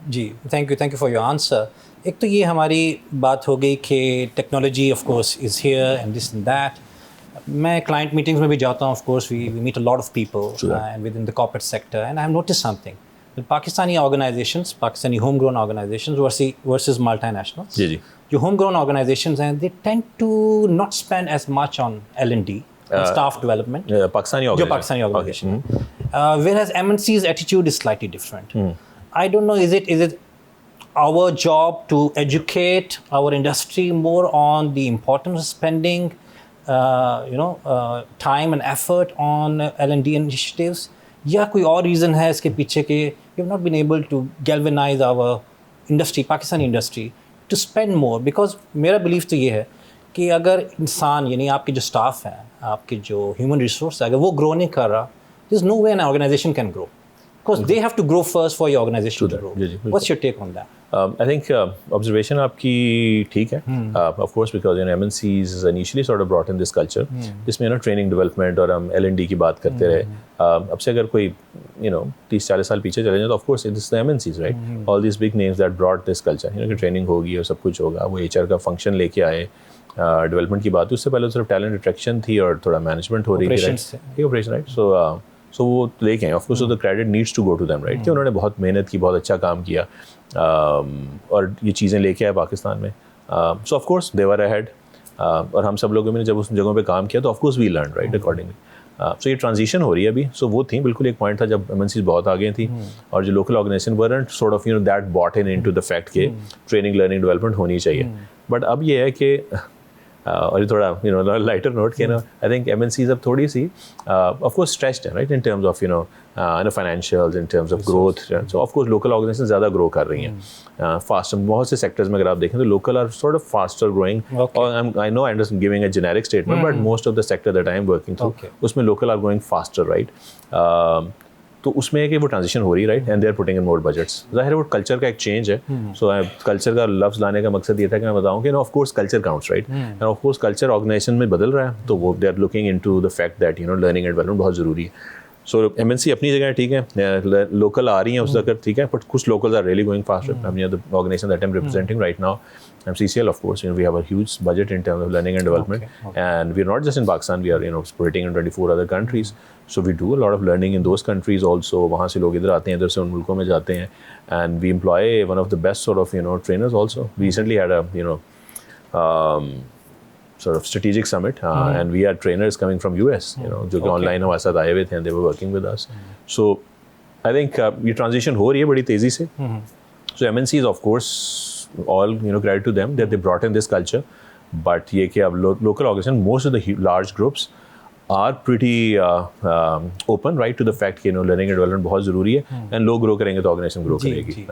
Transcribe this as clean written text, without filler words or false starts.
Ji, thank you for your answer. एक तो ये हमारी बात हो गई कि technology of course is here and this and that. मैं क्लाइंट मीटिंग्स में भी जाता हूँ, of course we meet a lot of people and with in the corporate sector, and I have notice something, Pakistani organisations, Pakistani home grown organisations versus multinationals. जी जी। जो home grown organisations हैं, they tend to not spend as much on L&D, staff development, Pakistani जो Pakistani organisation है, whereas MNC's attitude is slightly different. I don't know, is it our job to educate our industry more on the importance of spending time and effort on L&D initiatives, या कोई और reason है इसके पीछे कि we have not been able to galvanize our industry, Pakistani industry, to spend more? Because मेरा belief तो ये है कि अगर इंसान, यानी आपके जो स्टाफ हैं, आपके जो ह्यूमन रिसोर्स है, अगर वो ग्रो नहीं कर रहा, there is no way an organization can grow. Because they have to grow first for your organization to grow. What's your take on that? I think observation आपकी ठीक है. Of course, because MNCs initially sort of brought in this culture, जिसमें training development और हम L&D की बात करते रहे. अब से अगर कोई 30-40 साल पीछे चले जाए तो of course it's the MNCs, right? All these big names that brought this culture. कि training होगी और सब कुछ होगा. वो HR का function लेके आए. डेवलपमेंट की बात, उससे पहले सिर्फ टैलेंट अट्रैक्शन थी और थोड़ा मैनेजमेंट हो रही थी, ऑपरेशन, राइट? सो वो लेके आए. Of course the credit needs to go to them, right? कि उन्होंने बहुत मेहनत की, बहुत अच्छा काम किया और ये चीज़ें लेके आए पाकिस्तान में. सो of course they were ahead, और हम सब लोगों ने जब उस जगहों पे काम किया तो of course we learn, right, accordingly. So ये ट्रांजिशन हो रही है अभी. सो वो थी बिल्कुल एक पॉइंट था जब MNCs बहुत आगे थी और जो local organisation weren't sort of that bought into the fact के ट्रेनिंग लर्निंग डेवलपमेंट होनी चाहिए. बट अब ये है कि और ये थोड़ा लाइटर नोट के आई थिंक MNCs अब थोड़ी सी ऑफ कोर्स स्ट्रेच्ड है, right, in terms of financials, in terms of growth. So of course local organisation ज़्यादा ग्रो कर रही हैं फास्ट. बहुत से सेक्टर्स में अगर आप देखें तो local are sort of faster growing. और I know I am giving a generic statement, but most of the sector that I am working through, उसमें local are growing faster, right? तो उसमें कि वो ट्रांजिशन हो रही है, right, and they are putting in more budgets. ज़ाहिर है वो कल्चर का एक चेंज है. सो कल्चर का लफ्ज़ लाने का मकसद ये था कि मैं बताऊँ कि of course culture counts, right, and of course culture organisation में बदल रहा है, तो वो they are looking into the fact that learning and development बहुत ज़रूरी है. सो MNC अपनी जगह ठीक है, लोकल आ रही हैं उस जगह ठीक है, बट कुछ locals are really going fast. The organisation that I am representing right now, MCCL, of course, we have a huge budget in terms of learning and development, and we're not just in Pakistan, we are spreading in 24 other countries. So we do a lot of learning in those countries also. वहाँ से लोग इधर आते हैं, इधर से उन मुल्कों में जाते हैं, and we employ one of the best sort of trainers also. We recently had a sort of strategic summit, and we had trainers coming from US, जो कि online हमारे साथ आए हुए थे, and they were working with us. So I think ये transition हो रही है बड़ी तेज़ी से. So MNCs, of course, all credit to them that they brought in this culture. But ये कि अब local organization, most of the large groups are pretty open, right, to the fact कि learning and development बहुत ज़रूरी है, and लोग grow करेंगे तो organization grow करेगी.